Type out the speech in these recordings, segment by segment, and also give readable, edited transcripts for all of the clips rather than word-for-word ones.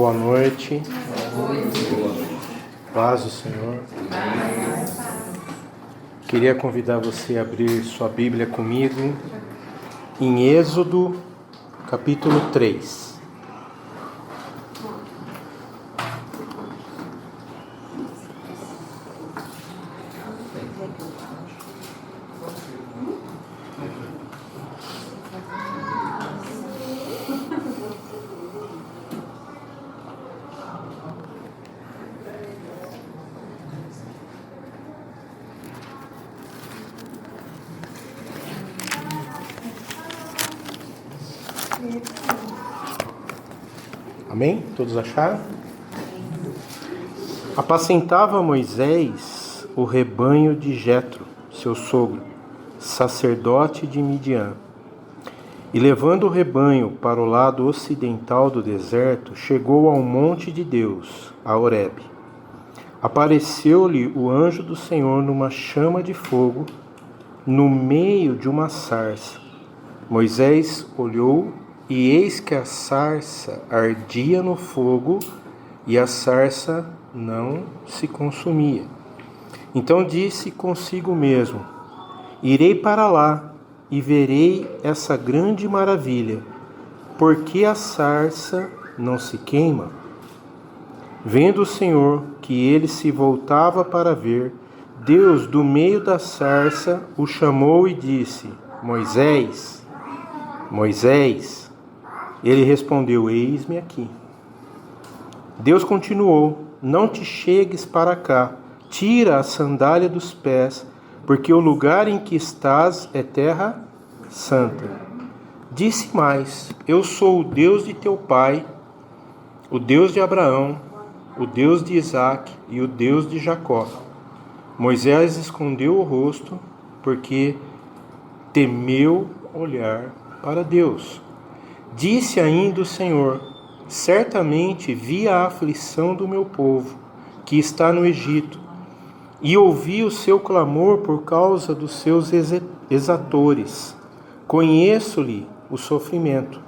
Boa noite. Paz do Senhor. Queria convidar você a abrir sua Bíblia comigo em Êxodo, capítulo 3. Amém? Todos acharam? Apacentava Moisés o rebanho de Jetro, seu sogro, sacerdote de Midian. E levando o rebanho para o lado ocidental do deserto, chegou ao monte de Deus, a Horebe. Apareceu-lhe o anjo do Senhor numa chama de fogo, no meio de uma sarça. Moisés olhou, e eis que a sarça ardia no fogo, e a sarça não se consumia. Então disse consigo mesmo: irei para lá, e verei essa grande maravilha, porque a sarça não se queima. Vendo o Senhor que ele se voltava para ver, Deus, do meio da sarça, o chamou e disse: Moisés, Moisés. Ele respondeu: eis-me aqui. Deus continuou: não te chegues para cá, tira a sandália dos pés, porque o lugar em que estás é terra santa. Disse mais: eu sou o Deus de teu pai, o Deus de Abraão, o Deus de Isaque e o Deus de Jacó. Moisés escondeu o rosto, porque temeu olhar para Deus. Disse ainda o Senhor: certamente vi a aflição do meu povo, que está no Egito, e ouvi o seu clamor por causa dos seus exatores. Conheço-lhe o sofrimento.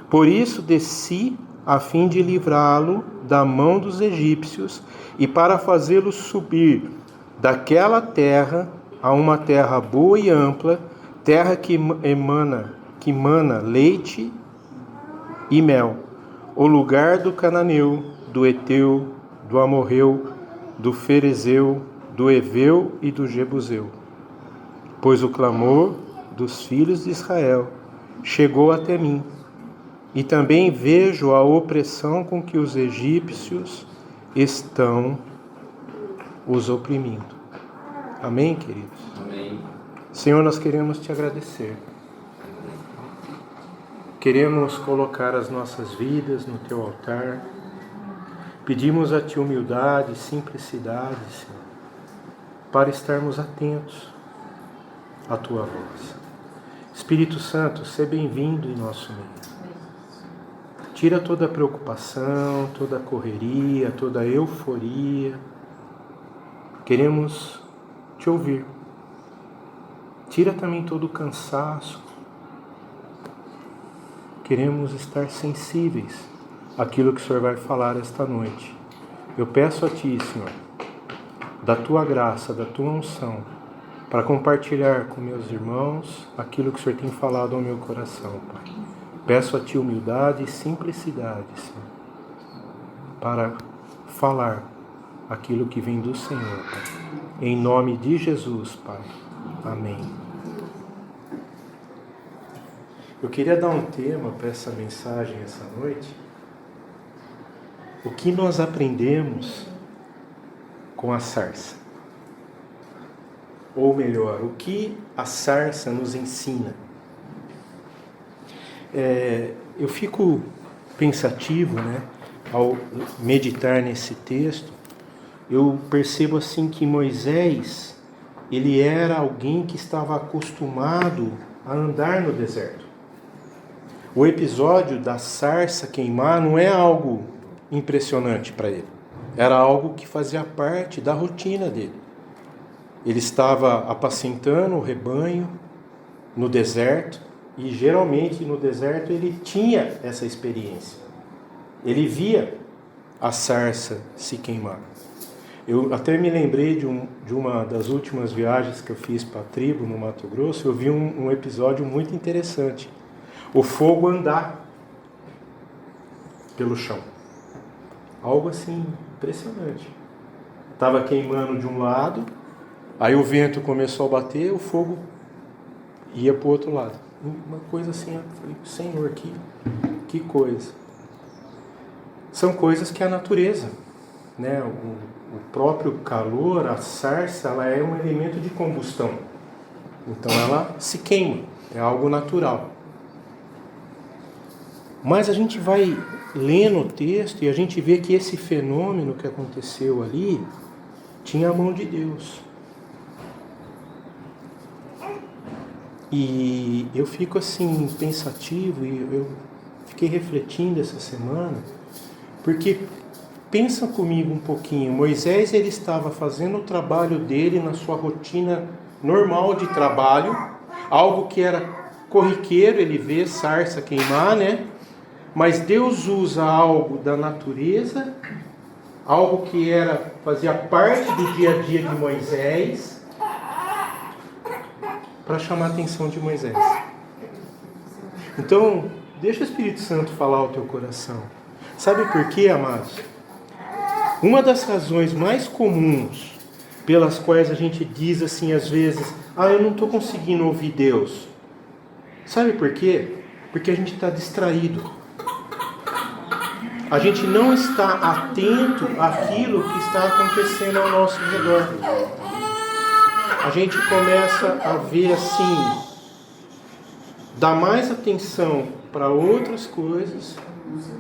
Por isso desci a fim de livrá-lo da mão dos egípcios e para fazê-lo subir daquela terra a uma terra boa e ampla, terra que mana leite e mel, o lugar do cananeu, do Eteu, do Amorreu, do Ferezeu, do Eveu e do Jebuseu. Pois o clamor dos filhos de Israel chegou até mim, e também vejo a opressão com que os egípcios estão os oprimindo. Amém, queridos? Amém. Senhor, nós queremos te agradecer. Queremos colocar as nossas vidas no teu altar. Pedimos a ti humildade e simplicidade, Senhor, para estarmos atentos à tua voz. Espírito Santo, seja bem-vindo em nosso meio. Tira toda a preocupação, toda a correria, toda a euforia. Queremos te ouvir. Tira também todo o cansaço. Queremos estar sensíveis àquilo que o Senhor vai falar esta noite. Eu peço a Ti, Senhor, da Tua graça, da Tua unção, para compartilhar com meus irmãos aquilo que o Senhor tem falado ao meu coração, Pai. Peço a Ti humildade e simplicidade, Senhor, para falar aquilo que vem do Senhor, Pai. Em nome de Jesus, Pai. Amém. Eu queria dar um tema para essa mensagem essa noite. O que nós aprendemos com a sarça? Ou melhor, o que a sarça nos ensina? Eu fico pensativo, ao meditar nesse texto. Eu percebo assim que Moisés, ele era alguém que estava acostumado a andar no deserto. O episódio da sarça queimar não é algo impressionante para ele. Era algo que fazia parte da rotina dele. Ele estava apacentando o rebanho no deserto, e geralmente no deserto ele tinha essa experiência. ele via a sarça se queimar. Eu até me lembrei de uma das últimas viagens que eu fiz para a tribo no Mato Grosso. Eu vi um episódio muito interessante. O fogo andar pelo chão. Algo assim impressionante. Estava queimando de um lado, aí o vento começou a bater, o fogo ia para o outro lado. Uma coisa assim, eu falei, Senhor, que coisa. São coisas que a natureza, né? O próprio calor, a sarça, ela é um elemento de combustão. Então ela se queima, é algo natural. Mas a gente vai lendo o texto e a gente vê que esse fenômeno que aconteceu ali tinha a mão de Deus. E eu fico assim pensativo e eu fiquei refletindo essa semana, porque pensa comigo um pouquinho. Moisés, ele estava fazendo o trabalho dele na sua rotina normal de trabalho, algo que era corriqueiro, ele vê sarça queimar, né? Mas Deus usa algo da natureza, algo que fazia parte do dia a dia de Moisés, para chamar a atenção de Moisés. Então, deixa o Espírito Santo falar ao teu coração. Sabe por quê, amados? Uma das razões mais comuns pelas quais a gente diz assim às vezes, eu não estou conseguindo ouvir Deus. Sabe por quê? Porque a gente está distraído. A gente não está atento àquilo que está acontecendo ao nosso redor. A gente começa a ver assim, dar mais atenção para outras coisas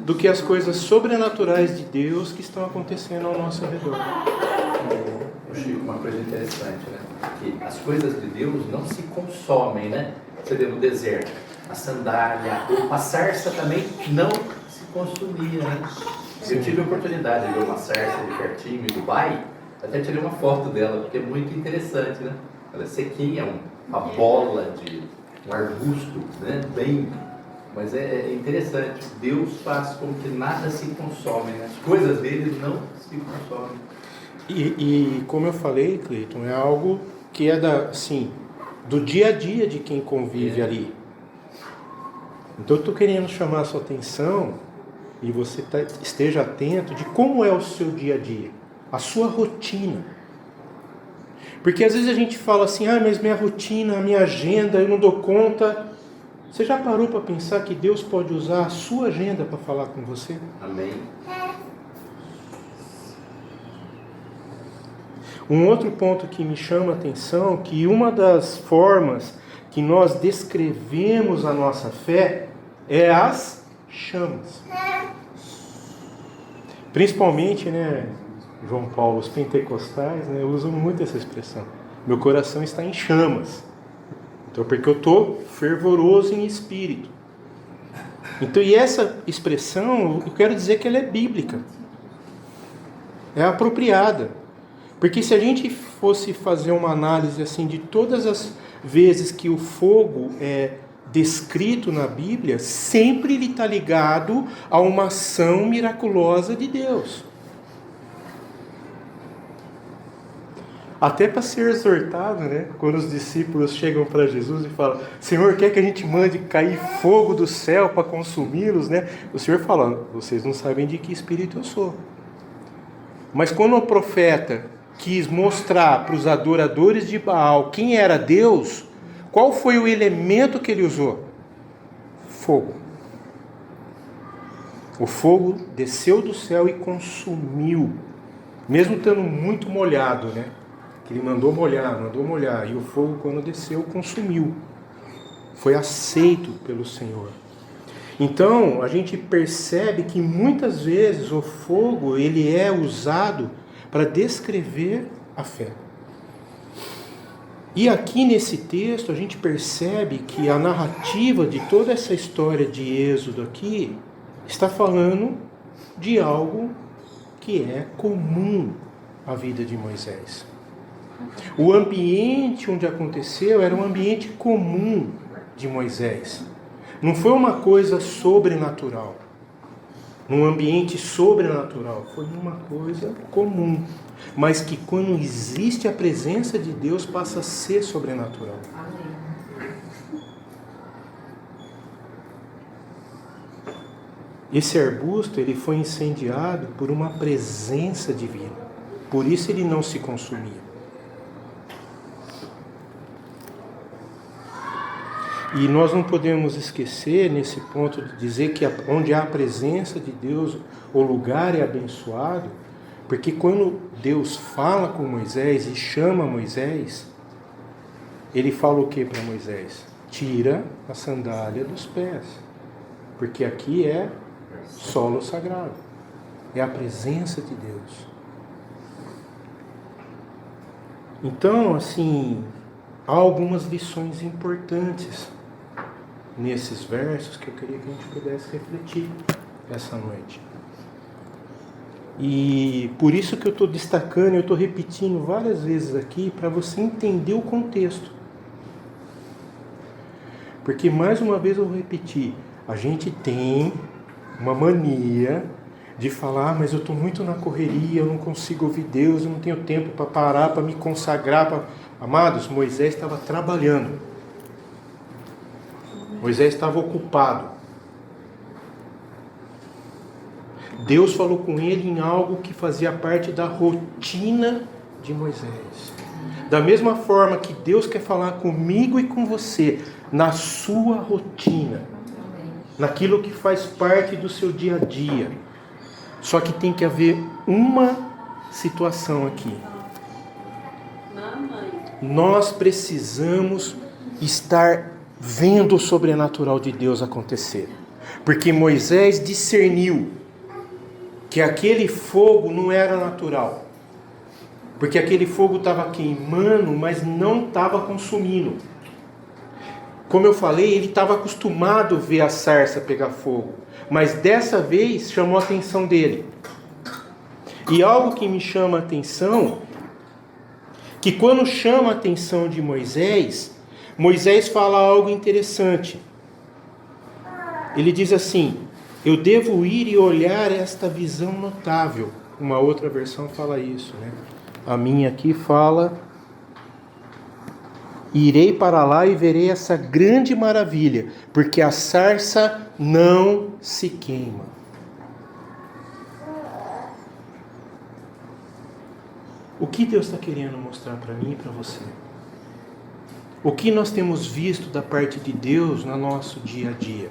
do que as coisas sobrenaturais de Deus que estão acontecendo ao nosso redor. Chico, uma coisa interessante, né? Que as coisas de Deus não se consomem, né? Você vê no deserto, a sandália, a sarça também não se consumia, né? Eu tive a oportunidade de ver uma sarça de pertinho em Dubai, até tirei uma foto dela, porque é muito interessante, né? Ela é sequinha, uma bola de um arbusto, né? Bem... Mas é interessante, Deus faz com que nada se consome, né? As coisas dele não se consomem. E como eu falei, Cleiton, é algo que é do dia a dia de quem convive ali. Então eu estou querendo chamar a sua atenção e você esteja atento de como é o seu dia a dia, a sua rotina. Porque às vezes a gente fala assim, mas minha rotina, a minha agenda, eu não dou conta. Você já parou para pensar que Deus pode usar a sua agenda para falar com você? Amém. Um outro ponto que me chama a atenção, que uma das formas que nós descrevemos a nossa fé é as chamas. Principalmente, né, João Paulo, os pentecostais, né, usam muito essa expressão. Meu coração está em chamas. Então, porque eu estou fervoroso em espírito. Então, e essa expressão, eu quero dizer que ela é bíblica. É apropriada. Porque se a gente fosse fazer uma análise assim de todas as vezes que o fogo é descrito na Bíblia, sempre ele está ligado a uma ação miraculosa de Deus. Até para ser exortado, né? Quando os discípulos chegam para Jesus e falam, Senhor, quer que a gente mande cair fogo do céu para consumi-los, né? O Senhor fala, vocês não sabem de que espírito eu sou. Mas quando o profeta quis mostrar para os adoradores de Baal quem era Deus, qual foi o elemento que ele usou? Fogo. O fogo desceu do céu e consumiu, mesmo estando muito molhado, né? Que ele mandou molhar, e o fogo, quando desceu, consumiu. Foi aceito pelo Senhor. Então, a gente percebe que muitas vezes o fogo ele é usado para descrever a fé. E aqui nesse texto a gente percebe que a narrativa de toda essa história de Êxodo aqui está falando de algo que é comum à vida de Moisés. O ambiente onde aconteceu era um ambiente comum de Moisés. Não foi uma coisa sobrenatural. num ambiente sobrenatural. Foi uma coisa comum, mas que quando existe a presença de Deus passa a ser sobrenatural. Esse arbusto, ele foi incendiado por uma presença divina. Por isso ele não se consumia. E nós não podemos esquecer, nesse ponto, de dizer que onde há a presença de Deus, o lugar é abençoado, porque quando Deus fala com Moisés e chama Moisés, ele fala o que para Moisés? Tira a sandália dos pés, porque aqui é solo sagrado, é a presença de Deus. Então, assim, há algumas lições importantes nesses versos que eu queria que a gente pudesse refletir essa noite. E por isso que eu estou destacando, eu estou repetindo várias vezes aqui, para você entender o contexto. Porque, mais uma vez eu vou repetir, a gente tem uma mania de falar, mas eu estou muito na correria, eu não consigo ouvir Deus, eu não tenho tempo para parar, para me consagrar. Amados, Moisés estava trabalhando. Moisés estava ocupado. Deus falou com ele em algo que fazia parte da rotina de Moisés. Da mesma forma que Deus quer falar comigo e com você, na sua rotina, naquilo que faz parte do seu dia a dia. Só que tem que haver uma situação aqui. Nós precisamos estar vendo o sobrenatural de Deus acontecer. Porque Moisés discerniu que aquele fogo não era natural. Porque aquele fogo estava queimando, mas não estava consumindo. Como eu falei, ele estava acostumado a ver a sarça pegar fogo. Mas dessa vez chamou a atenção dele. E algo que me chama a atenção, que quando chama a atenção de Moisés, Moisés fala algo interessante. Ele diz assim: eu devo ir e olhar esta visão notável. Uma outra versão fala isso, né? A minha aqui fala: irei para lá e verei essa grande maravilha, porque a sarça não se queima. O que Deus está querendo mostrar para mim e para você? O que nós temos visto da parte de Deus no nosso dia a dia?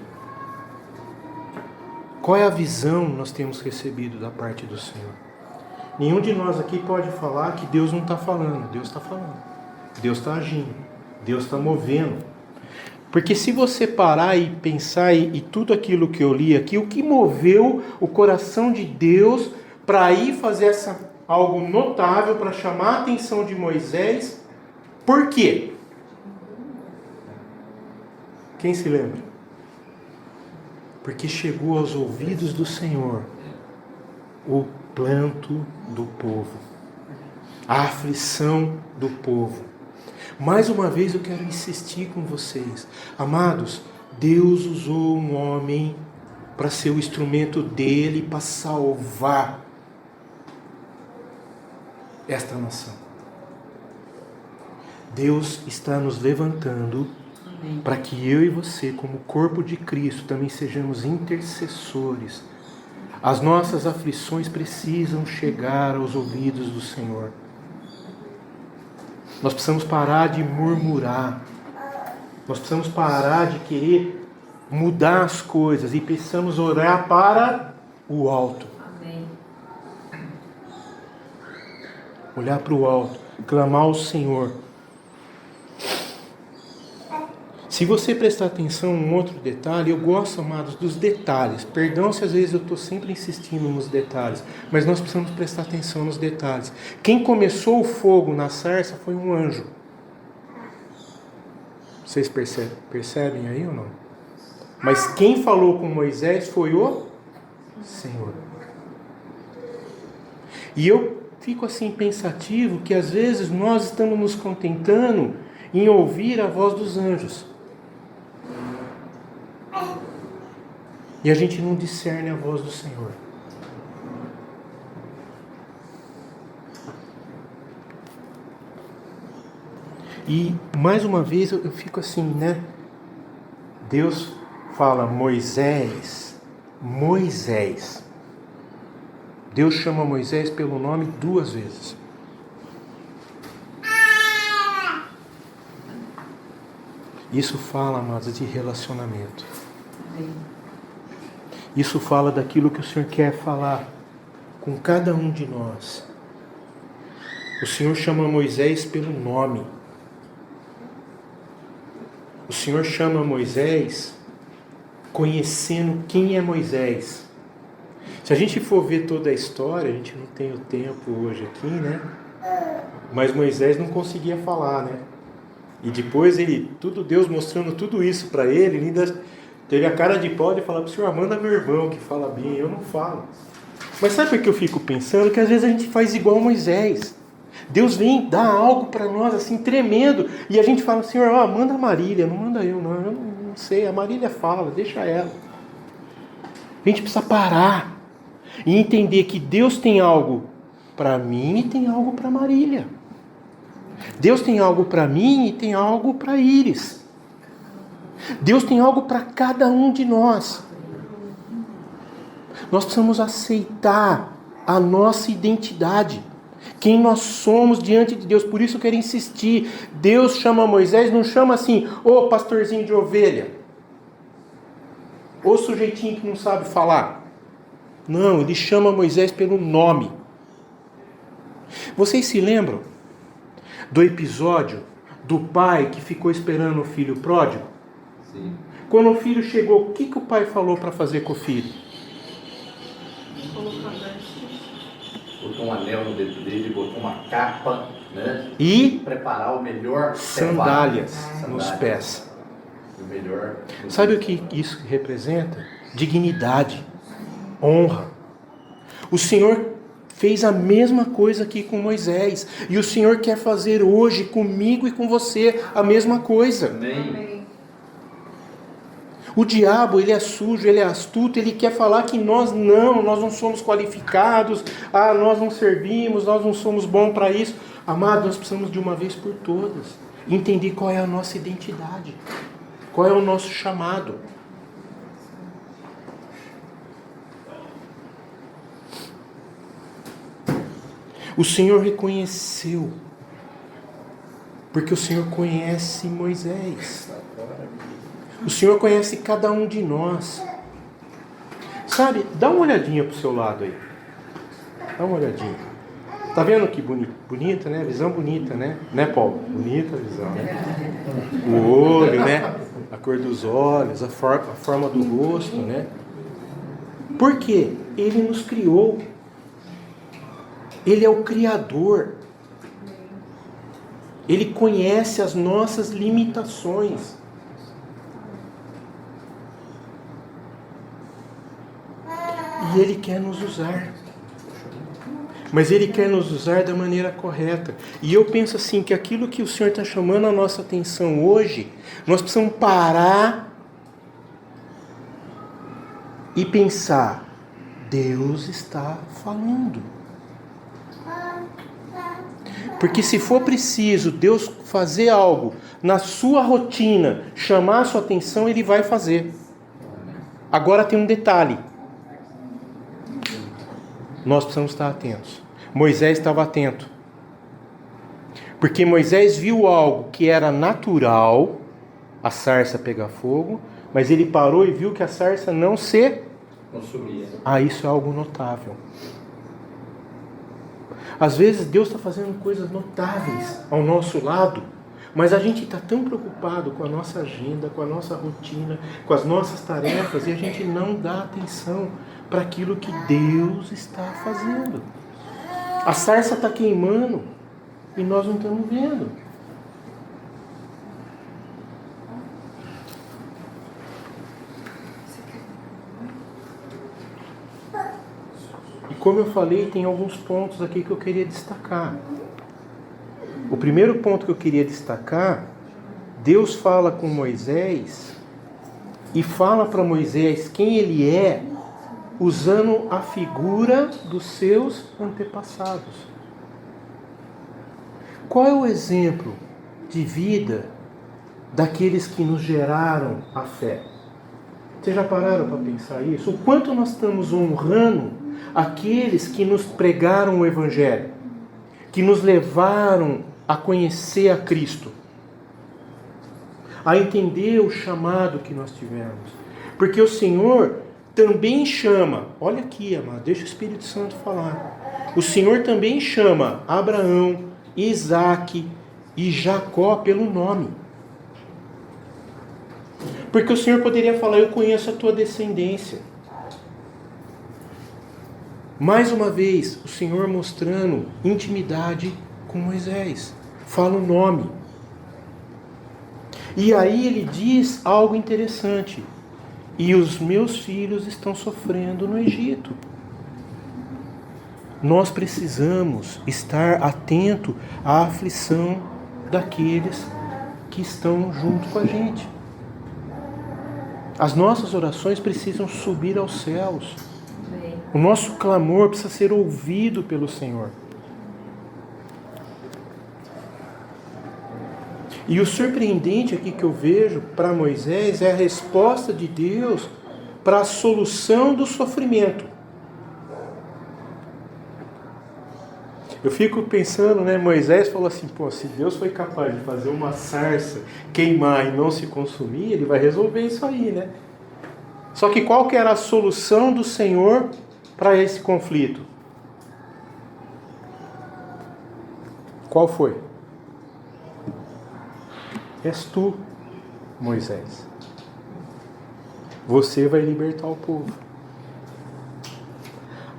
Qual é a visão que nós temos recebido da parte do Senhor? Nenhum de nós aqui pode falar que Deus não está falando. Deus está falando. Deus está agindo. Deus está movendo. Porque se você parar e pensar e tudo aquilo que eu li aqui, o que moveu o coração de Deus para ir fazer algo notável, para chamar a atenção de Moisés? Por quê? Quem se lembra? Porque chegou aos ouvidos do Senhor o planto do povo, a aflição do povo. Mais uma vez eu quero insistir com vocês, amados, Deus usou um homem para ser o instrumento dele para salvar esta nação. Deus está nos levantando para que eu e você, como corpo de Cristo, também sejamos intercessores. As nossas aflições precisam chegar aos ouvidos do Senhor. Nós precisamos parar de murmurar. Nós precisamos parar de querer mudar as coisas e precisamos orar para o alto. Amém. Olhar para o alto, clamar ao Senhor. Se você prestar atenção em um outro detalhe, eu gosto, amados, dos detalhes. Perdão se às vezes eu estou sempre insistindo nos detalhes, mas nós precisamos prestar atenção nos detalhes. Quem começou o fogo na sarça foi um anjo. Vocês percebem aí ou não? Mas quem falou com Moisés foi o Senhor. E eu fico assim pensativo que às vezes nós estamos nos contentando em ouvir a voz dos anjos. E a gente não discerne a voz do Senhor. E, mais uma vez, eu fico assim, né? Deus fala, Moisés. Deus chama Moisés pelo nome 2 vezes. Isso fala, amados, de relacionamento. Isso fala daquilo que o Senhor quer falar com cada um de nós. O Senhor chama Moisés pelo nome. O Senhor chama Moisés conhecendo quem é Moisés. Se a gente for ver toda a história, a gente não tem o tempo hoje aqui, né? Mas Moisés não conseguia falar, né? E depois Deus mostrando tudo isso para ele ainda teve a cara de pau de falar para o Senhor, manda meu irmão que fala bem, eu não falo. Mas sabe por que eu fico pensando? Que às vezes a gente faz igual Moisés. Deus vem dar algo para nós assim tremendo e a gente fala, Senhor, manda a Marília, não manda eu não sei, a Marília fala, deixa ela. A gente precisa parar e entender que Deus tem algo para mim e tem algo para Marília. Deus tem algo para mim e tem algo para Íris. Deus tem algo para cada um de nós. Nós precisamos aceitar a nossa identidade, quem nós somos diante de Deus. Por isso eu quero insistir. Deus chama Moisés, não chama assim, ô pastorzinho de ovelha, ô sujeitinho que não sabe falar. Não, ele chama Moisés pelo nome. Vocês se lembram do episódio do pai que ficou esperando o filho pródigo? Sim. Quando o filho chegou, o que o pai falou para fazer com o filho? Botou um anel no dedo dele, botou uma capa, né? E preparar o melhor sandálias nos pés. O melhor. Sabe o que isso representa? Dignidade, honra. O Senhor fez a mesma coisa aqui com Moisés. E o Senhor quer fazer hoje comigo e com você a mesma coisa. Amém. O diabo, ele é sujo, ele é astuto, ele quer falar que nós não somos qualificados, nós não servimos, nós não somos bons para isso. Amado, nós precisamos de uma vez por todas entender qual é a nossa identidade, qual é o nosso chamado. O Senhor reconheceu, porque o Senhor conhece Moisés. O Senhor conhece cada um de nós. Sabe, dá uma olhadinha para o seu lado aí. Dá uma olhadinha. Tá vendo que bonita, né? Visão bonita, né? Né, Paulo? Bonita a visão, né? O olho, né? A cor dos olhos, a forma do rosto, né? Por quê? Ele nos criou. Ele é o Criador. Ele conhece as nossas limitações. E Ele quer nos usar. Mas Ele quer nos usar da maneira correta. E eu penso assim, que aquilo que o Senhor está chamando a nossa atenção hoje, nós precisamos parar e pensar, Deus está falando. Porque se for preciso Deus fazer algo na sua rotina, chamar a sua atenção, Ele vai fazer. Agora tem um detalhe. Nós precisamos estar atentos. Moisés estava atento. Porque Moisés viu algo que era natural, a sarça pegar fogo, mas ele parou e viu que a sarça não se consumia. Isso é algo notável. Às vezes Deus está fazendo coisas notáveis ao nosso lado, mas a gente está tão preocupado com a nossa agenda, com a nossa rotina, com as nossas tarefas, e a gente não dá atenção para aquilo que Deus está fazendo. A sarça está queimando e nós não estamos vendo. E como eu falei, tem alguns pontos aqui que eu queria destacar. O primeiro ponto que eu queria destacar, Deus fala com Moisés e fala para Moisés quem ele é, usando a figura dos seus antepassados. Qual é o exemplo de vida daqueles que nos geraram a fé? Vocês já pararam para pensar isso? O quanto nós estamos honrando aqueles que nos pregaram o Evangelho, que nos levaram a conhecer a Cristo, a entender o chamado que nós tivemos. Porque o Senhor também chama, olha aqui, amado, deixa o Espírito Santo falar. O Senhor também chama Abraão, Isaque e Jacó pelo nome. Porque o Senhor poderia falar, eu conheço a tua descendência. Mais uma vez, o Senhor mostrando intimidade com Moisés. Fala o nome. E aí ele diz algo interessante. E os meus filhos estão sofrendo no Egito. Nós precisamos estar atento à aflição daqueles que estão junto com a gente. As nossas orações precisam subir aos céus. O nosso clamor precisa ser ouvido pelo Senhor. E o surpreendente aqui que eu vejo para Moisés é a resposta de Deus para a solução do sofrimento. Eu fico pensando, né? Moisés falou assim, se Deus foi capaz de fazer uma sarça queimar e não se consumir, ele vai resolver isso aí, né? Só que qual que era a solução do Senhor para esse conflito? Qual foi? És tu, Moisés. Você vai libertar o povo.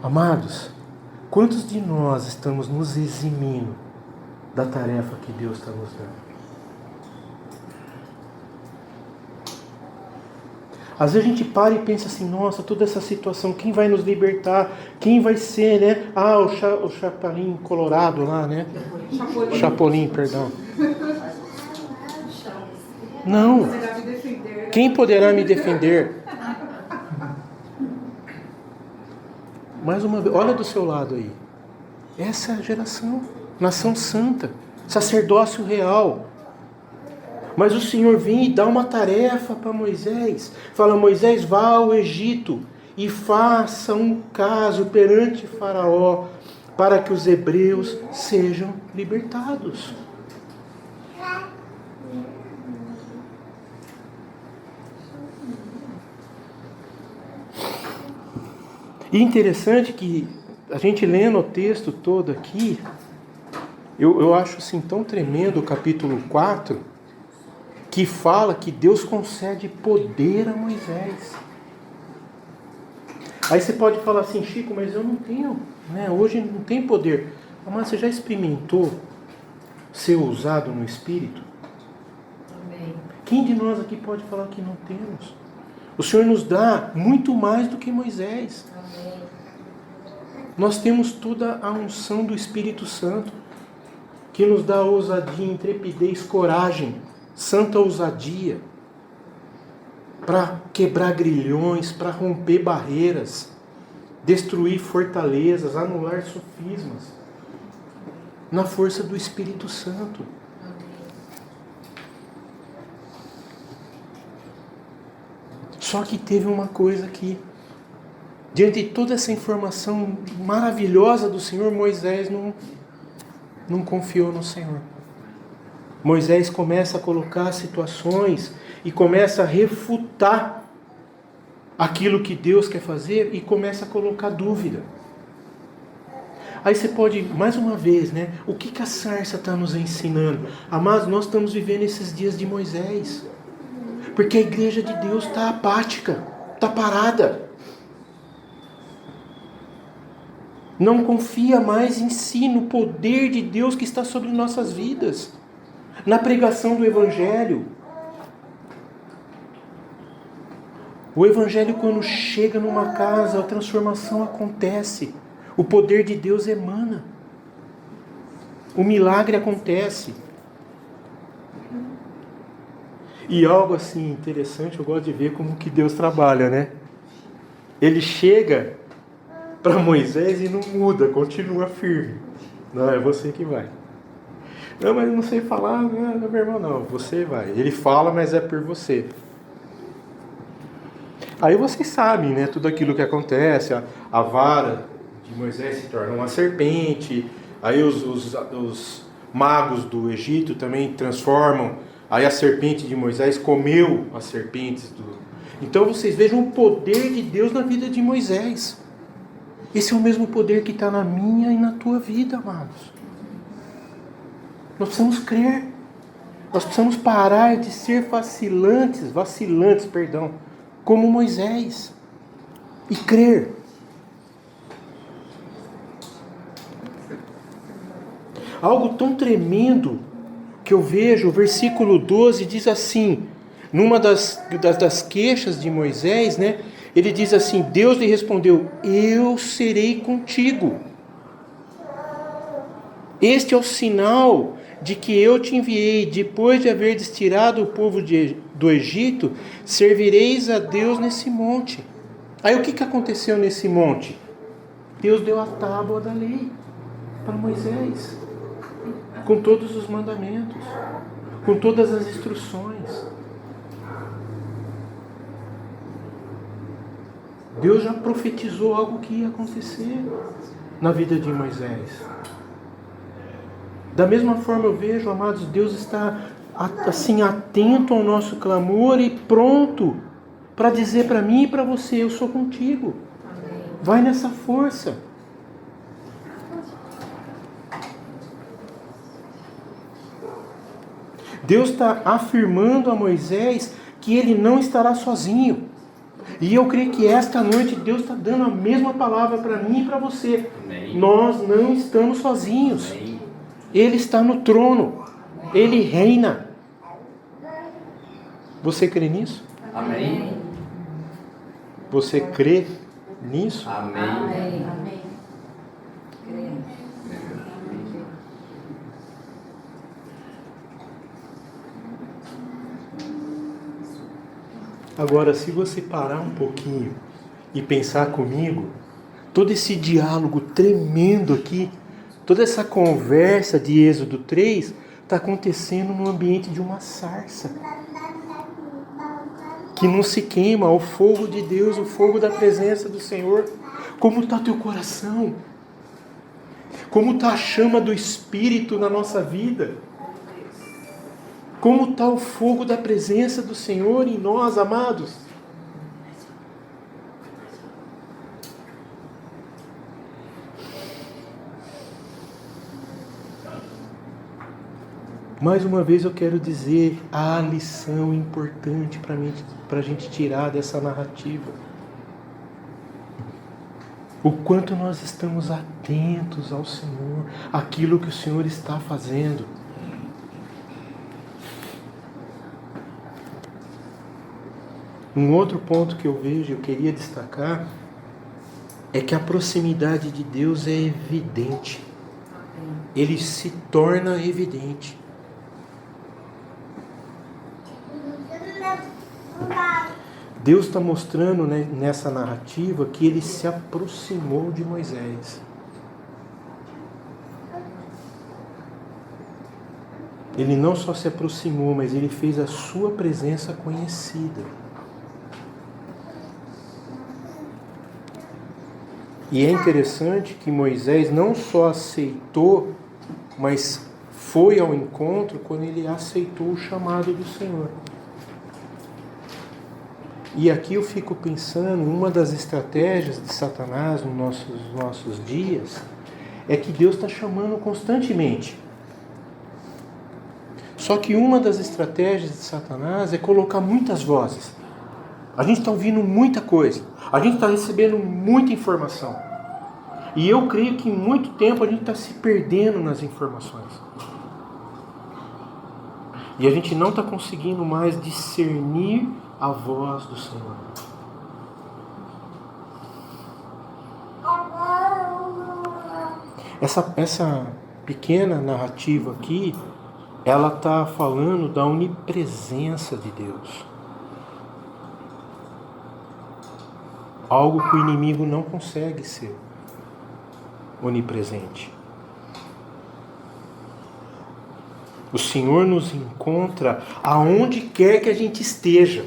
Amados, quantos de nós estamos nos eximindo da tarefa que Deus está nos dando? Às vezes a gente para e pensa assim, nossa, toda essa situação, quem vai nos libertar? Quem vai ser, né? O Chapolin Colorado lá, né? Chapolin, perdão. Não. Quem poderá me defender? Mais uma vez, olha do seu lado aí. Essa é a geração, nação santa, sacerdócio real. Mas o Senhor vem e dá uma tarefa para Moisés. Fala, Moisés, vá ao Egito e faça um caso perante Faraó para que os hebreus sejam libertados. E interessante que a gente lendo o texto todo aqui, eu acho assim tão tremendo o capítulo 4, que fala que Deus concede poder a Moisés. Aí você pode falar assim, Chico, mas eu não tenho, né? Hoje não tem poder. Mas você já experimentou ser usado no Espírito? Amém. Quem de nós aqui pode falar que não temos? O Senhor nos dá muito mais do que Moisés. Amém. Nós temos toda a unção do Espírito Santo, que nos dá ousadia, intrepidez, coragem, santa ousadia, para quebrar grilhões, para romper barreiras, destruir fortalezas, anular sofismas, na força do Espírito Santo. Só que teve uma coisa aqui. Diante de toda essa informação maravilhosa do Senhor, Moisés não confiou no Senhor. Moisés começa a colocar situações e começa a refutar aquilo que Deus quer fazer e começa a colocar dúvida. Aí você pode, mais uma vez, né? O que a sarça está nos ensinando? Amados, nós estamos vivendo esses dias de Moisés. Porque a igreja de Deus está apática, está parada. Não confia mais em si, no poder de Deus que está sobre nossas vidas. Na pregação do Evangelho. O Evangelho, quando chega numa casa, a transformação acontece. O poder de Deus emana. O milagre acontece. E algo assim interessante, eu gosto de ver como que Deus trabalha, né? Ele chega para Moisés e não muda, continua firme. Não, é você que vai. Não, mas eu não sei falar, não, meu irmão, não, você vai. Ele fala, mas é por você. Aí vocês sabem, né, tudo aquilo que acontece, a vara de Moisés se torna uma serpente, aí os magos do Egito também transformam, aí a serpente de Moisés comeu as serpentes do... Então vocês vejam o poder de Deus na vida de Moisés. Esse é o mesmo poder que está na minha e na tua vida, amados. Nós precisamos crer. Nós precisamos parar de ser vacilantes, como Moisés. E crer. Algo tão tremendo que eu vejo, o versículo 12 diz assim, numa das queixas de Moisés, né? Ele diz assim, Deus lhe respondeu, eu serei contigo. Este é o sinal de que eu te enviei, depois de haverdes tirado o povo do Egito, servireis a Deus nesse monte. Aí o que aconteceu nesse monte? Deus deu a tábua da lei para Moisés, com todos os mandamentos, com todas as instruções. Deus já profetizou algo que ia acontecer na vida de Moisés. Da mesma forma eu vejo, amados, Deus está assim atento ao nosso clamor e pronto para dizer para mim e para você, eu sou contigo. Vai nessa força. Deus está afirmando a Moisés que ele não estará sozinho. E eu creio que esta noite Deus está dando a mesma palavra para mim e para você. Amém. Nós não estamos sozinhos. Amém. Ele está no trono. Ele reina. Você crê nisso? Amém. Você crê nisso? Amém. Amém. Amém. Agora, se você parar um pouquinho e pensar comigo, todo esse diálogo tremendo aqui, toda essa conversa de Êxodo 3 está acontecendo no ambiente de uma sarça que não se queima, o fogo de Deus, o fogo da presença do Senhor. Como está teu coração? Como está a chama do Espírito na nossa vida? Como está o fogo da presença do Senhor em nós, amados? Mais uma vez eu quero dizer a lição importante para a gente tirar dessa narrativa. O quanto nós estamos atentos ao Senhor, aquilo que o Senhor está fazendo. Um outro ponto que eu vejo, eu queria destacar, é que a proximidade de Deus é evidente. Ele se torna evidente. Deus está mostrando, né, nessa narrativa que ele se aproximou de Moisés. Ele não só se aproximou, mas ele fez a sua presença conhecida. E é interessante que Moisés não só aceitou, mas foi ao encontro quando ele aceitou o chamado do Senhor. E aqui eu fico pensando, uma das estratégias de Satanás nos nossos dias é que Deus está chamando constantemente. Só que uma das estratégias de Satanás é colocar muitas vozes. A gente está ouvindo muita coisa. A gente está recebendo muita informação. E eu creio que em muito tempo a gente está se perdendo nas informações. E a gente não está conseguindo mais discernir a voz do Senhor. Essa pequena narrativa aqui ela está falando da onipresença de Deus. Algo que o inimigo não consegue ser onipresente. O Senhor nos encontra aonde quer que a gente esteja.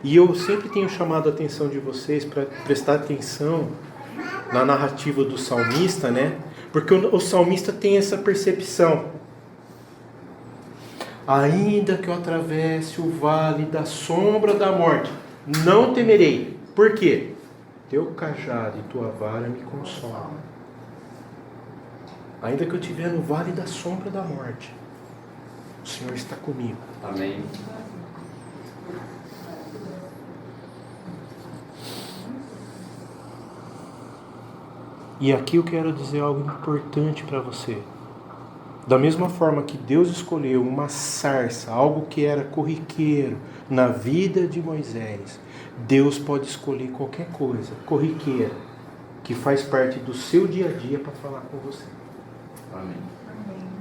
E eu sempre tenho chamado a atenção de vocês para prestar atenção na narrativa do salmista, né? Porque o salmista tem essa percepção. Ainda que eu atravesse o vale da sombra da morte, não temerei. Por quê? Teu cajado e tua vara me consolam. Ainda que eu estiver no vale da sombra da morte, o Senhor está comigo. Amém. E aqui eu quero dizer algo importante para você. Da mesma forma que Deus escolheu uma sarça, algo que era corriqueiro na vida de Moisés, Deus pode escolher qualquer coisa corriqueira que faz parte do seu dia a dia para falar com você. Amém.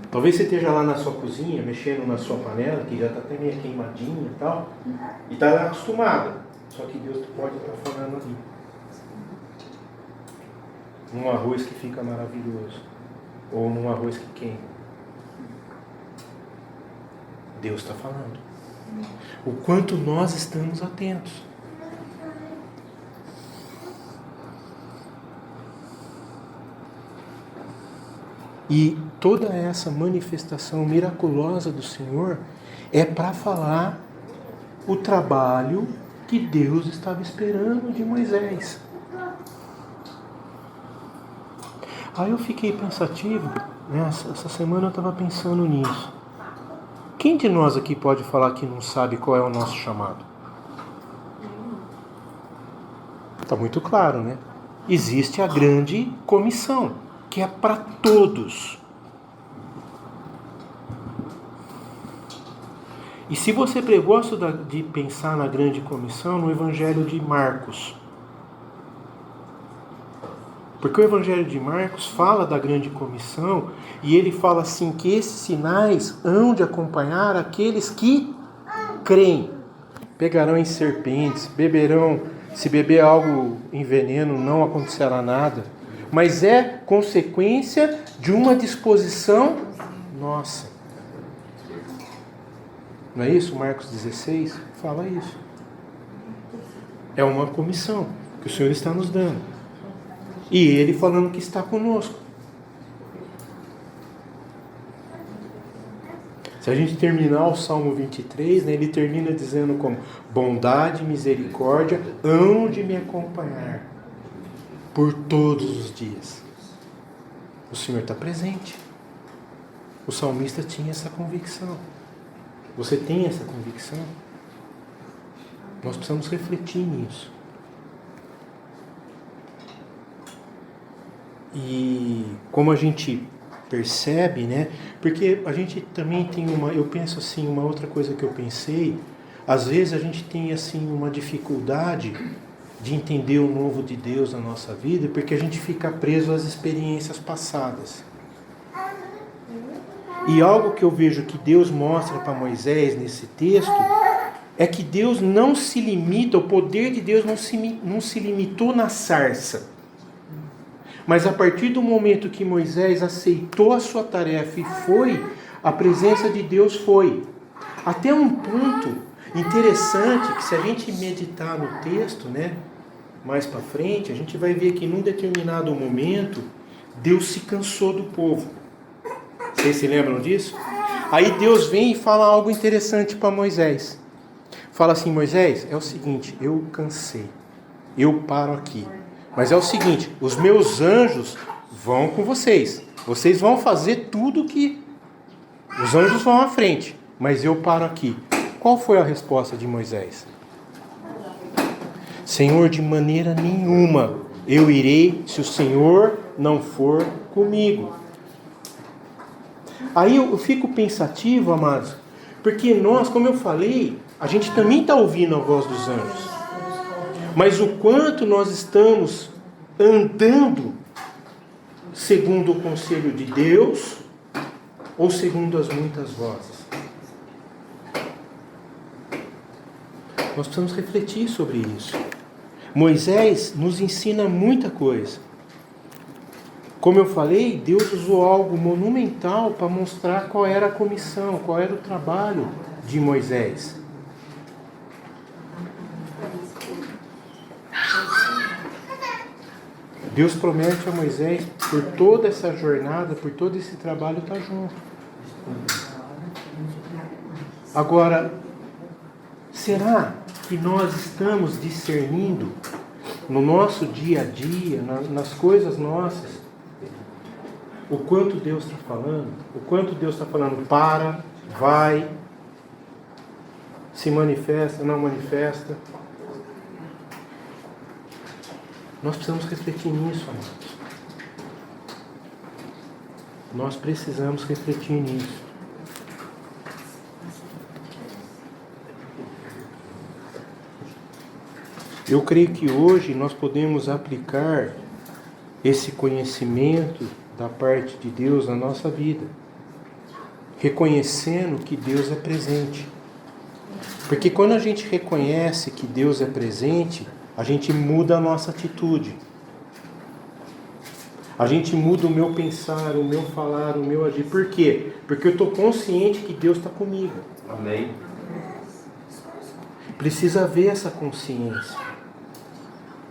Talvez você esteja lá na sua cozinha, mexendo na sua panela, que já está até meio queimadinha e tal, e está acostumada. Só que Deus pode estar falando ali. Num arroz que fica maravilhoso, ou num arroz que queima. Deus está falando. O quanto nós estamos atentos. E toda essa manifestação miraculosa do Senhor é para falar o trabalho que Deus estava esperando de Moisés. Aí eu fiquei pensativo, né? Essa semana eu estava pensando nisso. Quem de nós aqui pode falar que não sabe qual é o nosso chamado? Está muito claro, né? Existe a grande comissão, que é para todos. E se você gosta de pensar na grande comissão, no Evangelho de Marcos. Porque o Evangelho de Marcos fala da grande comissão e ele fala assim que esses sinais hão de acompanhar aqueles que creem. Pegarão em serpentes, beberão, se beber algo em veneno não acontecerá nada. Mas é consequência de uma disposição nossa. Não é isso? Marcos 16 fala isso. É uma comissão que o Senhor está nos dando. E Ele falando que está conosco. Se a gente terminar o Salmo 23, né, ele termina dizendo como: bondade e misericórdia hão de me acompanhar por todos os dias. O Senhor está presente. O salmista tinha essa convicção. Você tem essa convicção? Nós precisamos refletir nisso. E como a gente percebe, né? Porque a gente também tem eu penso assim, uma outra coisa que eu pensei, às vezes a gente tem assim uma dificuldade de entender o novo de Deus na nossa vida, porque a gente fica preso às experiências passadas. E algo que eu vejo que Deus mostra para Moisés nesse texto é que Deus não se limita, o poder de Deus não se limitou na sarça. Mas a partir do momento que Moisés aceitou a sua tarefa e foi, a presença de Deus foi. Até um ponto interessante, que se a gente meditar no texto, né, mais para frente, a gente vai ver que num determinado momento, Deus se cansou do povo. Vocês se lembram disso? Aí Deus vem e fala algo interessante para Moisés. Fala assim: Moisés, é o seguinte, eu cansei, eu paro aqui. Mas é o seguinte, os meus anjos vão com vocês. Vocês vão fazer tudo que... Os anjos vão à frente, mas eu paro aqui. Qual foi a resposta de Moisés? Senhor, de maneira nenhuma eu irei se o Senhor não for comigo. Aí eu fico pensativo, amados, porque nós, como eu falei, a gente também está ouvindo a voz dos anjos. Mas o quanto nós estamos andando segundo o conselho de Deus, ou segundo as muitas vozes? Nós precisamos refletir sobre isso. Moisés nos ensina muita coisa. Como eu falei, Deus usou algo monumental para mostrar qual era a comissão, qual era o trabalho de Moisés. Deus promete a Moisés, por toda essa jornada, por todo esse trabalho, estar junto. Agora, será que nós estamos discernindo no nosso dia a dia, nas coisas nossas, o quanto Deus está falando? O quanto Deus está falando, para, vai, se manifesta, não manifesta? Nós precisamos refletir nisso, amados. Nós precisamos refletir nisso. Eu creio que hoje nós podemos aplicar esse conhecimento da parte de Deus na nossa vida, reconhecendo que Deus é presente. Porque quando a gente reconhece que Deus é presente, a gente muda a nossa atitude. A gente muda o meu pensar, o meu falar, o meu agir. Por quê? Porque eu estou consciente que Deus está comigo. Amém. Precisa haver essa consciência.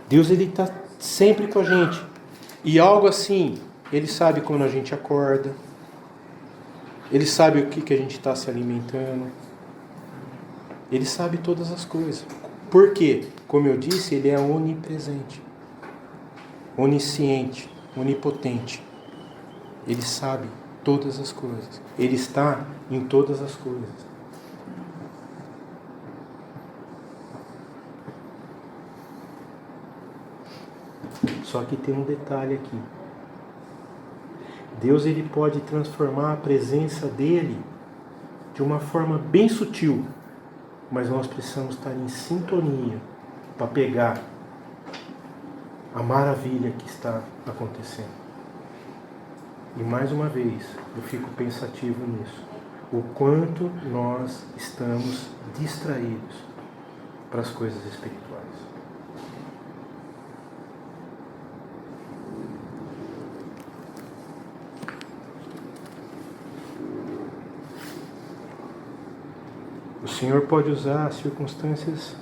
Deus, Ele está sempre com a gente. E algo assim, Ele sabe quando a gente acorda. Ele sabe o que a gente está se alimentando. Ele sabe todas as coisas. Por quê? Como eu disse, Ele é onipresente, onisciente, onipotente. Ele sabe todas as coisas. Ele está em todas as coisas. Só que tem um detalhe aqui. Deus, Ele pode transformar a presença dEle de uma forma bem sutil, mas nós precisamos estar em sintonia para pegar a maravilha que está acontecendo. E mais uma vez, eu fico pensativo nisso. O quanto nós estamos distraídos para as coisas espirituais. O Senhor pode usar circunstâncias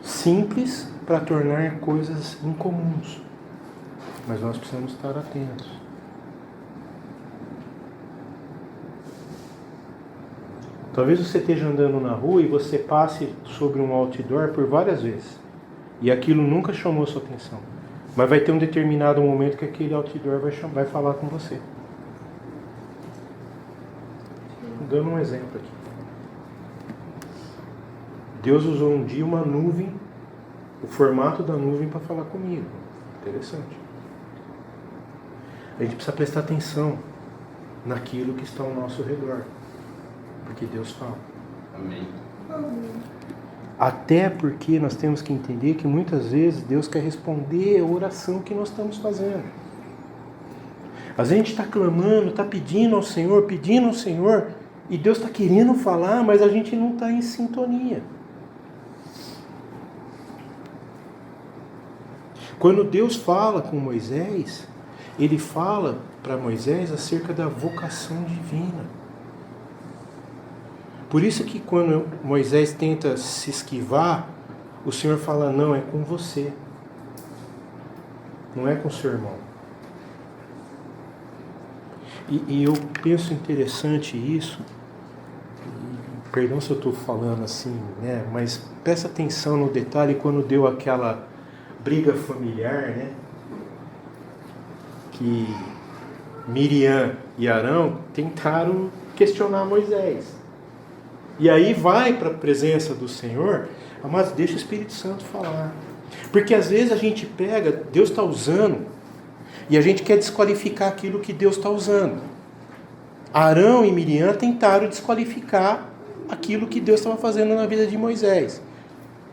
simples para tornar coisas incomuns. Mas nós precisamos estar atentos. Talvez você esteja andando na rua e você passe sobre um outdoor por várias vezes. E aquilo nunca chamou sua atenção. Mas vai ter um determinado momento que aquele outdoor vai falar com você. Dando um exemplo aqui. Deus usou um dia uma nuvem, o formato da nuvem, para falar comigo. Interessante. A gente precisa prestar atenção naquilo que está ao nosso redor. Porque Deus fala. Amém. Até porque nós temos que entender que muitas vezes Deus quer responder a oração que nós estamos fazendo. A gente está clamando, está pedindo ao Senhor, e Deus está querendo falar, mas a gente não está em sintonia. Quando Deus fala com Moisés, Ele fala para Moisés acerca da vocação divina. Por isso que quando Moisés tenta se esquivar, o Senhor fala, não, é com você. Não é com seu irmão. E eu penso interessante isso, perdão se eu estou falando assim, né? Mas presta atenção no detalhe quando deu aquela briga familiar, né? Que Miriam e Arão tentaram questionar Moisés. E aí vai para a presença do Senhor, mas deixa o Espírito Santo falar. Porque às vezes a gente pega, Deus está usando, e a gente quer desqualificar aquilo que Deus está usando. Arão e Miriam tentaram desqualificar aquilo que Deus estava fazendo na vida de Moisés.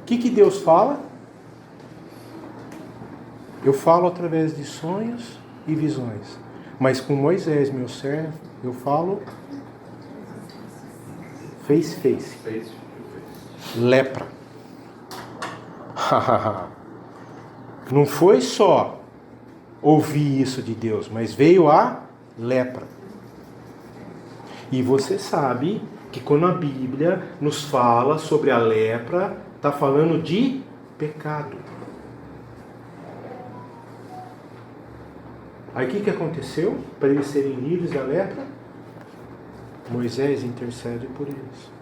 O que Deus fala? Eu falo através de sonhos e visões. Mas com Moisés, meu servo, eu falo face. Lepra. Não foi só ouvir isso de Deus, mas veio a lepra. E você sabe que quando a Bíblia nos fala sobre a lepra, está falando de pecado. Aí o que aconteceu para eles serem livres da lepra? Moisés intercede por eles.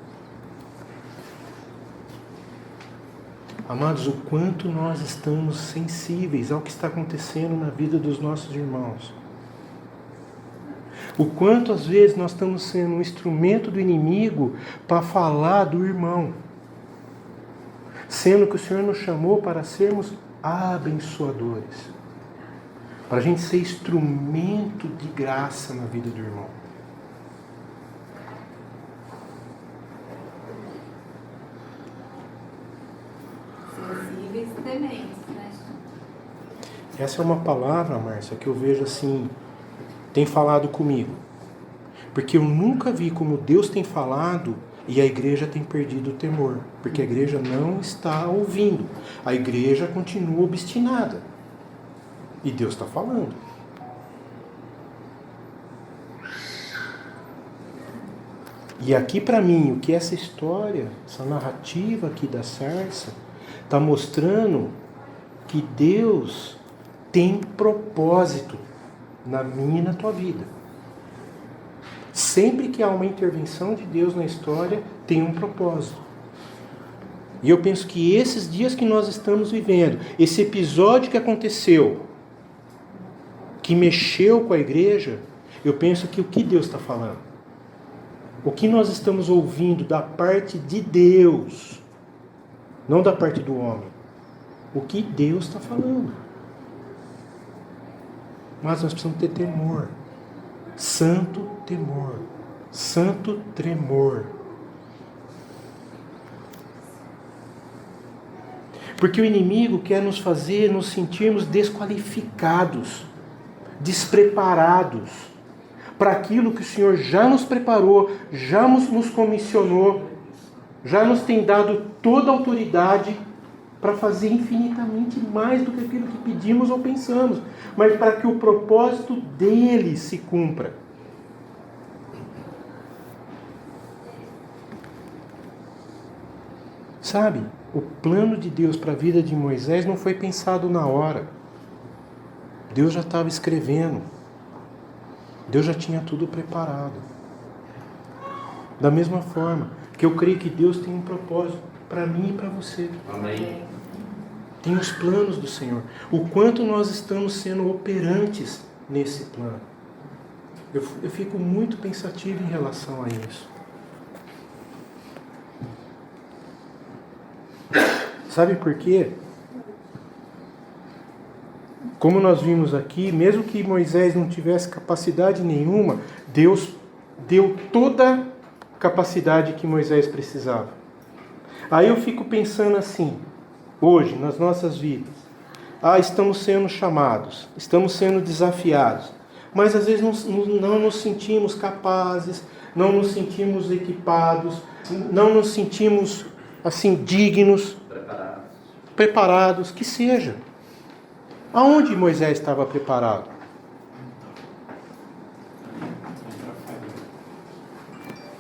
Amados, o quanto nós estamos sensíveis ao que está acontecendo na vida dos nossos irmãos. O quanto às vezes nós estamos sendo um instrumento do inimigo para falar do irmão. Sendo que o Senhor nos chamou para sermos abençoadores. Para a gente ser instrumento de graça na vida do irmão. Sensíveis e tementes, né? Essa é uma palavra, Márcia, que eu vejo assim, tem falado comigo. Porque eu nunca vi como Deus tem falado e a igreja tem perdido o temor. Porque a igreja não está ouvindo. A igreja continua obstinada. E Deus está falando. E aqui para mim, o que essa história, essa narrativa aqui da sarça, está mostrando que Deus tem propósito na minha e na tua vida. Sempre que há uma intervenção de Deus na história, tem um propósito. E eu penso que esses dias que nós estamos vivendo, esse episódio que aconteceu, que mexeu com a igreja, eu penso que o que Deus está falando? O que nós estamos ouvindo da parte de Deus, não da parte do homem. O que Deus está falando. Mas nós precisamos ter temor. Santo temor. Santo tremor. Porque o inimigo quer nos fazer nos sentirmos desqualificados, despreparados para aquilo que o Senhor já nos preparou, já nos comissionou, já nos tem dado toda a autoridade para fazer infinitamente mais do que aquilo que pedimos ou pensamos, mas para que o propósito dele se cumpra. Sabe, o plano de Deus para a vida de Moisés não foi pensado na hora. Deus já estava escrevendo. Deus já tinha tudo preparado. Da mesma forma que eu creio que Deus tem um propósito para mim e para você. Amém. Tem os planos do Senhor. O quanto nós estamos sendo operantes nesse plano. Eu fico muito pensativo em relação a isso. Sabe por quê? Como nós vimos aqui, mesmo que Moisés não tivesse capacidade nenhuma, Deus deu toda a capacidade que Moisés precisava. Aí eu fico pensando assim, hoje, nas nossas vidas. Estamos sendo chamados, estamos sendo desafiados, mas às vezes não nos sentimos capazes, não nos sentimos equipados, não nos sentimos assim dignos, preparados, que seja. Aonde Moisés estava preparado?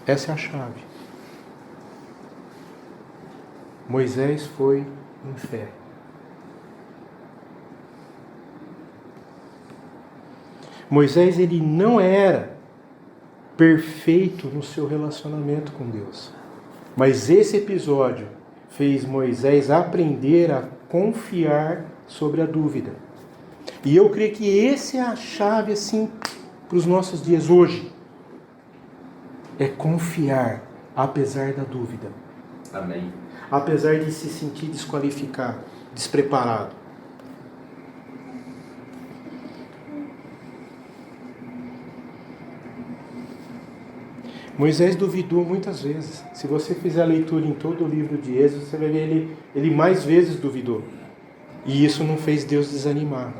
Essa é a chave. Moisés foi em fé. Moisés, ele não era perfeito no seu relacionamento com Deus. Mas esse episódio fez Moisés aprender a confiar sobre a dúvida. E eu creio que essa é a chave assim para os nossos dias hoje. É confiar apesar da dúvida. Amém. Apesar de se sentir desqualificado, despreparado. Moisés duvidou muitas vezes. Se você fizer a leitura em todo o livro de Êxodo, você vai ver ele mais vezes duvidou. E isso não fez Deus desanimar.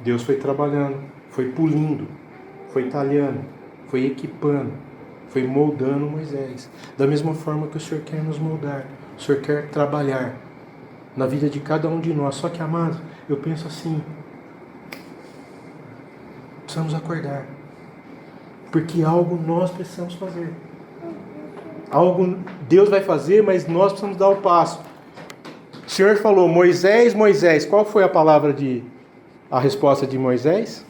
Deus foi trabalhando, foi pulindo. foi talhando, foi equipando, foi moldando Moisés. Da mesma forma que o Senhor quer nos moldar, o Senhor quer trabalhar na vida de cada um de nós. Só que, amados, eu penso assim, precisamos acordar, porque algo nós precisamos fazer. Algo Deus vai fazer, mas nós precisamos dar o passo. O Senhor falou, Moisés, Moisés, qual foi a resposta de Moisés?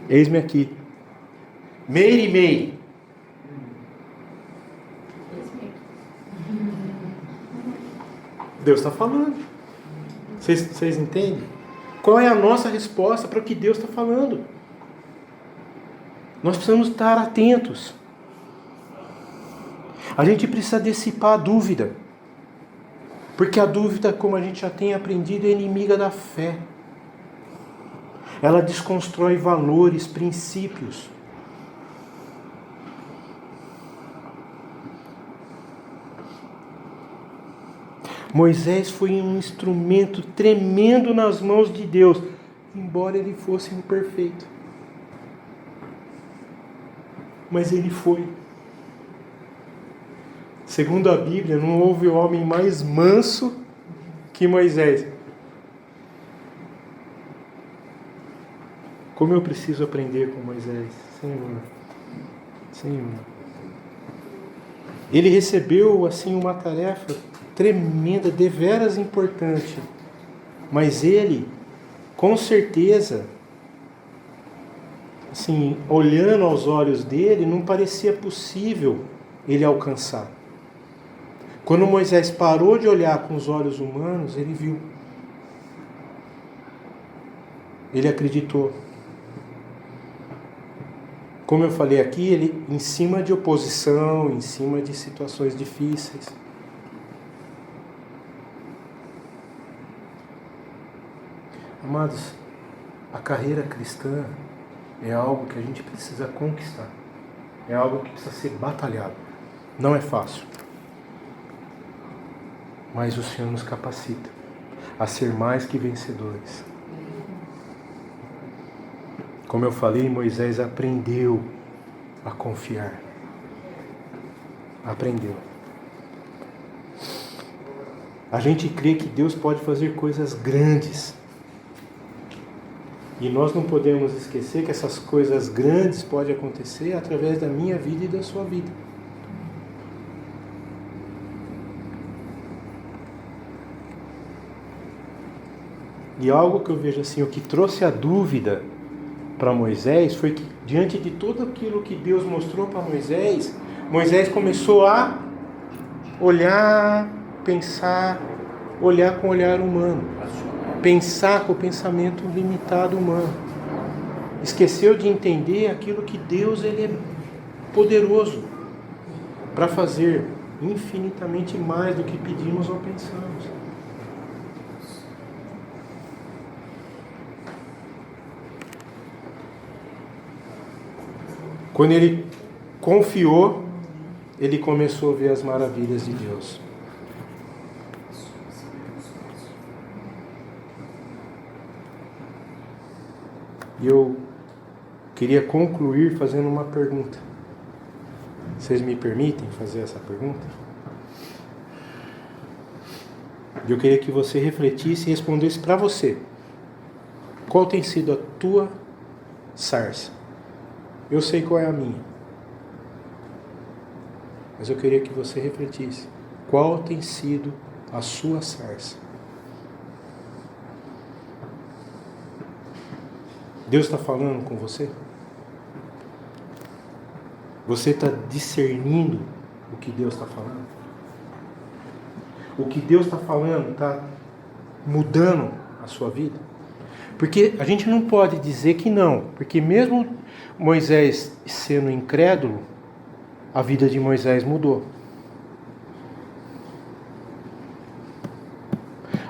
Eis-me aqui. Meire, meire. Deus está falando. Vocês entendem? Qual é a nossa resposta para o que Deus está falando? Nós precisamos estar atentos. A gente precisa dissipar a dúvida. Porque a dúvida, como a gente já tem aprendido, é inimiga da fé. Ela desconstrói valores, princípios. Moisés foi um instrumento tremendo nas mãos de Deus, embora ele fosse imperfeito. Mas ele foi. Segundo a Bíblia, não houve homem mais manso que Moisés. Como eu preciso aprender com Moisés, Senhor. Ele recebeu assim uma tarefa tremenda, deveras importante. Mas ele, com certeza, assim, olhando aos olhos dele, não parecia possível ele alcançar. Quando Moisés parou de olhar com os olhos humanos, ele viu. Ele acreditou. Como eu falei aqui, ele em cima de oposição, em cima de situações difíceis. Amados, a carreira cristã é algo que a gente precisa conquistar. É algo que precisa ser batalhado. Não é fácil. Mas o Senhor nos capacita a ser mais que vencedores. Como eu falei, Moisés aprendeu a confiar. Aprendeu. A gente crê que Deus pode fazer coisas grandes. E nós não podemos esquecer que essas coisas grandes podem acontecer através da minha vida e da sua vida. E algo que eu vejo assim, o que trouxe a dúvida para Moisés foi que, diante de tudo aquilo que Deus mostrou para Moisés, Moisés começou a olhar, pensar, olhar com o olhar humano, pensar com o pensamento limitado humano. Esqueceu de entender aquilo que Deus ele é poderoso para fazer infinitamente mais do que pedimos ou pensamos. Quando ele confiou, ele começou a ver as maravilhas de Deus. E eu queria concluir fazendo uma pergunta. Vocês me permitem fazer essa pergunta? Eu queria que você refletisse e respondesse para você. Qual tem sido a tua sarça? Eu sei qual é a minha. Mas eu queria que você refletisse. Qual tem sido a sua sarça? Deus está falando com você? Você está discernindo o que Deus está falando? O que Deus está falando está mudando a sua vida? Porque a gente não pode dizer que não. Porque mesmo Moisés sendo incrédulo, a vida de Moisés mudou.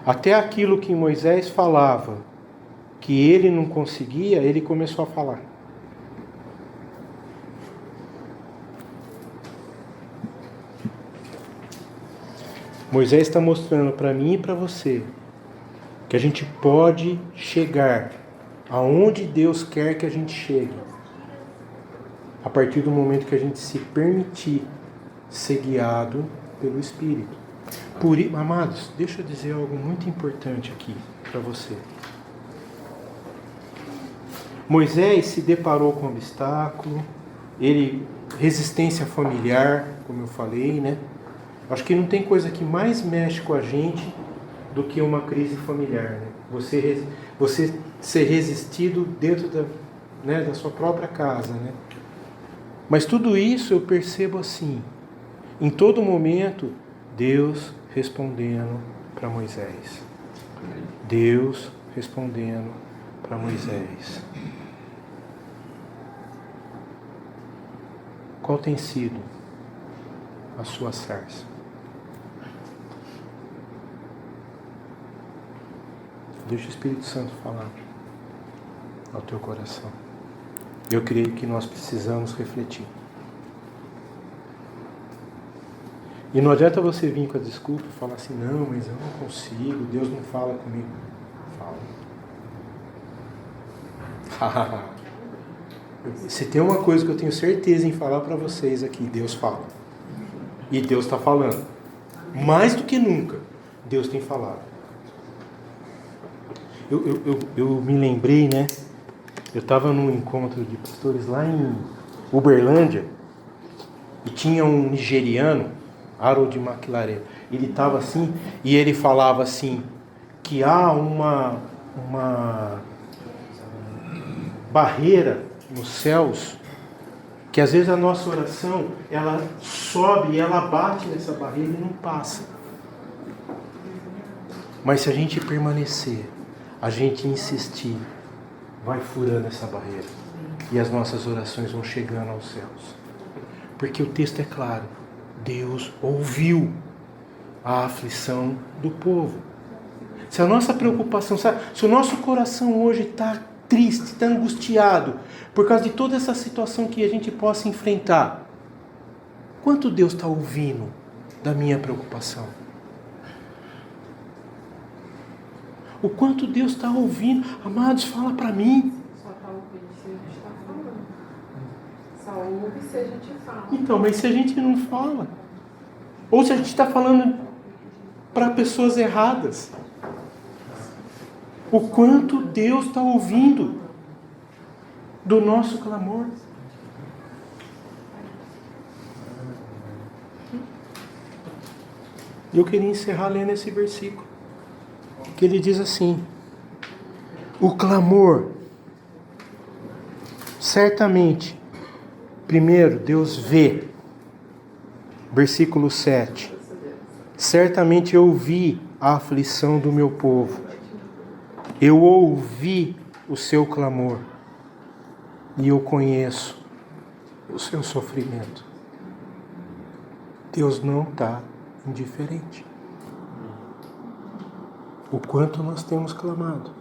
Até aquilo que Moisés falava, que ele não conseguia, ele começou a falar. Moisés está mostrando para mim e para você que a gente pode chegar aonde Deus quer que a gente chegue, a partir do momento que a gente se permitir ser guiado pelo Espírito. Amados, deixa eu dizer algo muito importante aqui para você. Moisés se deparou com um obstáculo, resistência familiar, como eu falei, né? Acho que não tem coisa que mais mexe com a gente do que uma crise familiar, né? Você ser resistido dentro da sua própria casa, né? Mas tudo isso eu percebo assim, em todo momento, Deus respondendo para Moisés. Deus respondendo para Moisés. Qual tem sido a sua sarça? Deixa o Espírito Santo falar ao teu coração. Eu creio que nós precisamos refletir. E não adianta você vir com a desculpa e falar assim, não, mas eu não consigo, Deus não fala comigo. Fala. Se tem uma coisa que eu tenho certeza em falar para vocês aqui, Deus fala. E Deus está falando. Mais do que nunca, Deus tem falado. Eu me lembrei, né? Eu estava num encontro de pastores lá em Uberlândia e tinha um nigeriano, Harold Maquilare. Ele estava assim e ele falava assim que há uma barreira nos céus, que às vezes a nossa oração ela sobe e ela bate nessa barreira e não passa. Mas se a gente permanecer, a gente insistir, vai furando essa barreira e as nossas orações vão chegando aos céus. Porque o texto é claro, Deus ouviu a aflição do povo. Se a nossa preocupação, se o nosso coração hoje está triste, está angustiado, por causa de toda essa situação que a gente possa enfrentar, quanto Deus está ouvindo da minha preocupação? O quanto Deus está ouvindo? Amados, fala para mim. Só está ouvindo se a gente está falando. Só ouve se a gente fala. Então, mas se a gente não fala? Ou se a gente está falando para pessoas erradas? O quanto Deus está ouvindo do nosso clamor? Eu queria encerrar lendo esse versículo, que ele diz assim: o clamor, certamente, primeiro, Deus vê. Versículo 7. Certamente eu ouvi a aflição do meu povo. Eu ouvi o seu clamor. E eu conheço o seu sofrimento. Deus não está indiferente. O quanto nós temos clamado.